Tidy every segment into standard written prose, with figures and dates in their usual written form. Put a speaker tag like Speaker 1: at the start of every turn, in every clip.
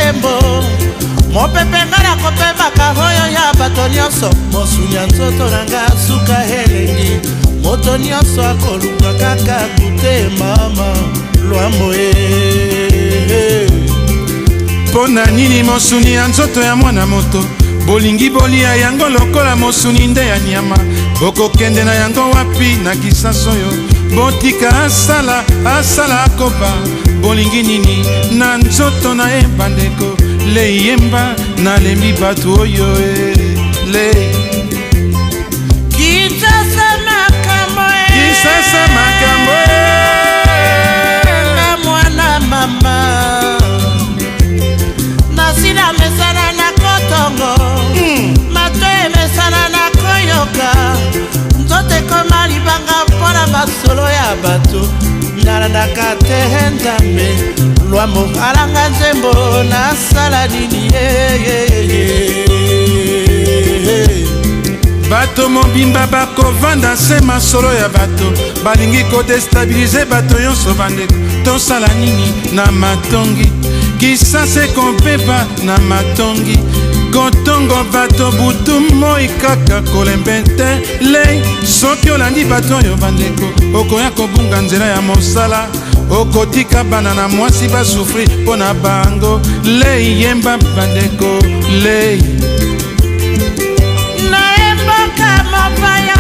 Speaker 1: nzembo mopepe ngala kopemaka oyo ya bato nyonso mosunya nzoto nanga suka elengi moto nyonso akoluka kaka kute mama lwambo
Speaker 2: Pona nini mosuni ya nzoto ya mwana moto bolingi bolia yango lokola mosuni nde ya nyama bokokende na yango wapi na kisasa oyo botika asala akoba bolingi nini na nzoto na ye bandeko leyemba nalembi bato oyo le
Speaker 1: kisasa makambo na mwana mama nasila mesana na kotongo mato emesana na koyoka nzoto ekoma libanga mpona basolo ya bato nalandaka te nzambe lwambo alanga nzembo nasala nini
Speaker 2: bato mobimba bakovanda se masolo ya bato balingi kodestabilize bato nyonso bandeko tosala nini na matongi kisase kompeba na matongi kotongo bato butu moi kaka kolembe te lei soki olandi bato oyo bandeko okoya kobunga nzela ya mosala okotika bana na mwasi basufri mpo na bango lei yemba bandeko lei
Speaker 1: naemboka mopaya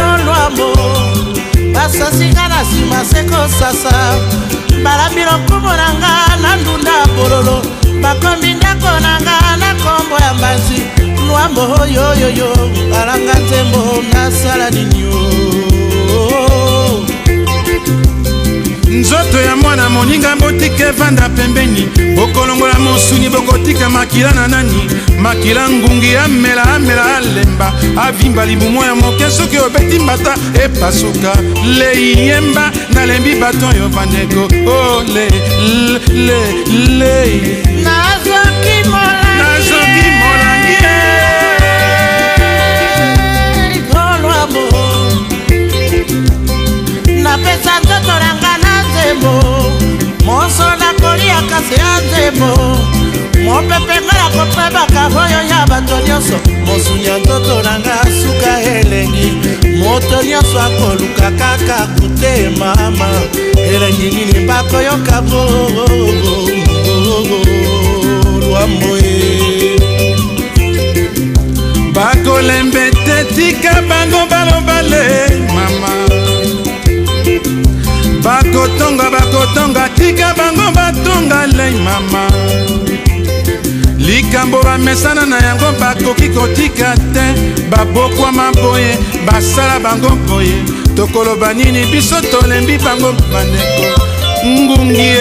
Speaker 1: olwambo basasinga na nsima sekosasa balambi lokumu nanga na ndunda bololo bakombi ndako nanga na kombo ya mbanzi lwambo oyoyoyo alanga nzembo nasala nini
Speaker 2: nzoto ya mwana moninga botika evanda pembeni bokolongola mosuni bokotika makila na nani makila ngungi amela alemba avimba libumo ya moke soki obeti mbata epasuka leyemba nalembi bato oyo bandeko o le
Speaker 1: nazoki
Speaker 2: molangi
Speaker 1: olwambo napesa nzoto nanga na nzembo mosolo nakolia kasi ya nzembo mopepe ngala kopebaka oyo ya bato nyonso mosunya nzoto nanga suka elengi moto nyonso akoluka kaka kute mama elengi nini bakoyoka lwambo
Speaker 2: bakolembe te tika bango balobale mama bakotonga tika bango batonga lei mama likambo bamesana na yango bakoki kotika te babokwama boye basala bango boye tokoloba nini biso tolembi bango bandeko ngungi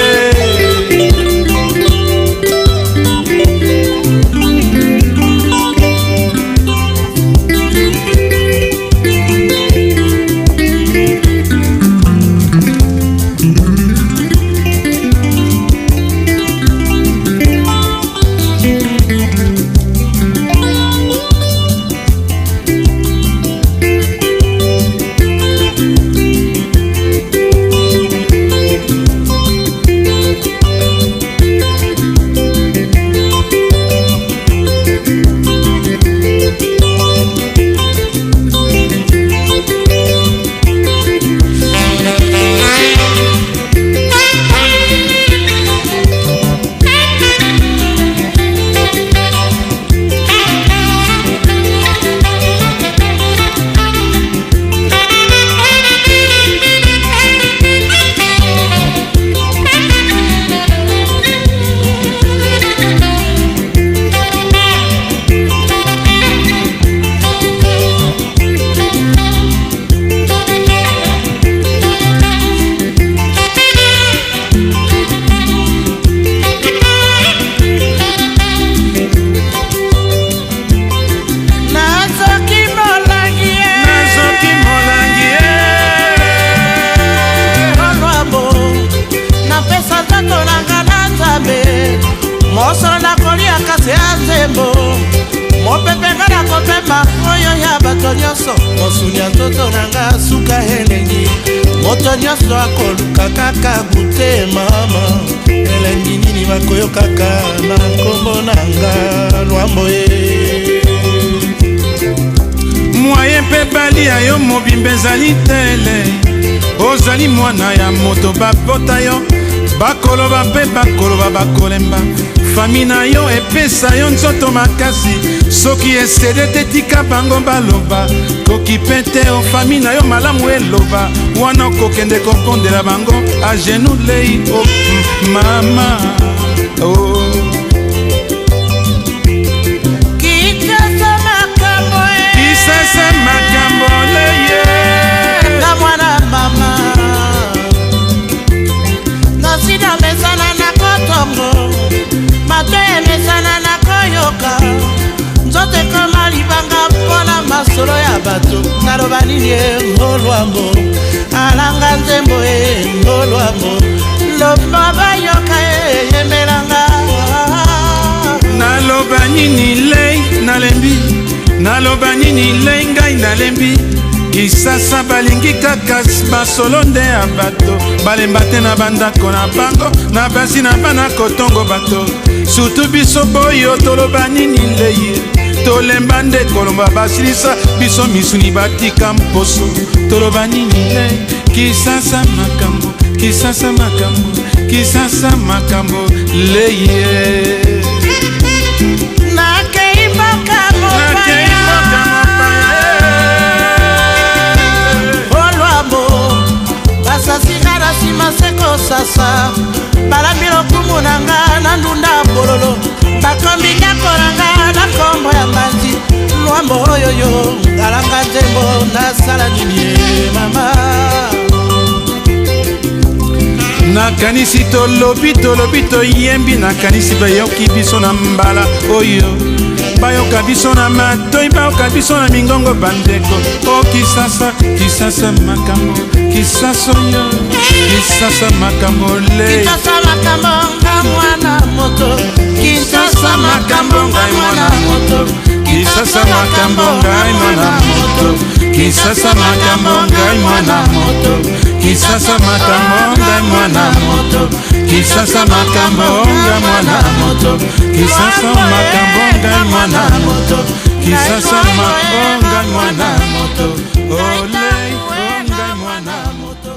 Speaker 1: mosolo nakolia kasi ya nzembo mopepe ngala kopema oyo ya bato nyonso mosunya nzoto nanga suka elengi moto nyonso akoluka kaka kute mama bakoyokaka na nkombo nanga Lwambo ye
Speaker 2: moye mpe balia yo mobimba ezali tele ozali mwana ya moto babota yo bakoloba mpe bakoloba bakolemba fami na yo epesa yo nzoto makasi soki esede te tika bango baloba koki mpe te o fami na yo malamu eloba wana okokende kokondela bango a genou lei o mama oh. Kisasa makambo leye
Speaker 1: na mwana mama nasida mesana na kotongo mato emesana na koyoka nzoto ekoma libanga mpona masolo ya bato naloba nini Lwambo alanga nzembo Lwambo loba bayoka eyemelanga
Speaker 2: naloba nini lei nalembi naloba nini lei ngai nalembi kisasa balingi kaka basolo nde ya bato balemba te na bandako na bango na basi na bana kotongo bato surtout biso boyo toloba nini lei tolemba nde kolomba basilisa biso misuni batika mposo toloba nini lei kisasa makambo kisasa makambo kisasa makambo lei
Speaker 1: sasikara sima seko sasa balambi lokumu nanga na ndunda bololo bakombi nyakolanga na kombo ya manzi Lwambo oyoyo ngalanga nzembo nasala nini mama
Speaker 2: nakanisi tolobi toyembi nakanisi bayoki biso na mbala oyo bayoka biso na matoi bayoka biso na mingongo bandeko o kisasa makambo kisasa yo kisasa makambo le
Speaker 1: kisasa makambo nga mwana moto kisasa makambo nga mwana moto
Speaker 2: kisasa makambo ngai mwana moto kisasa makambo ngai mwana moto kisasa makambo ngai mwana moto kisasa makambo ngai mwana moto kisasa makambo ngai mwana moto kisasa makambo ngai mwana moto ole ngai mwana moto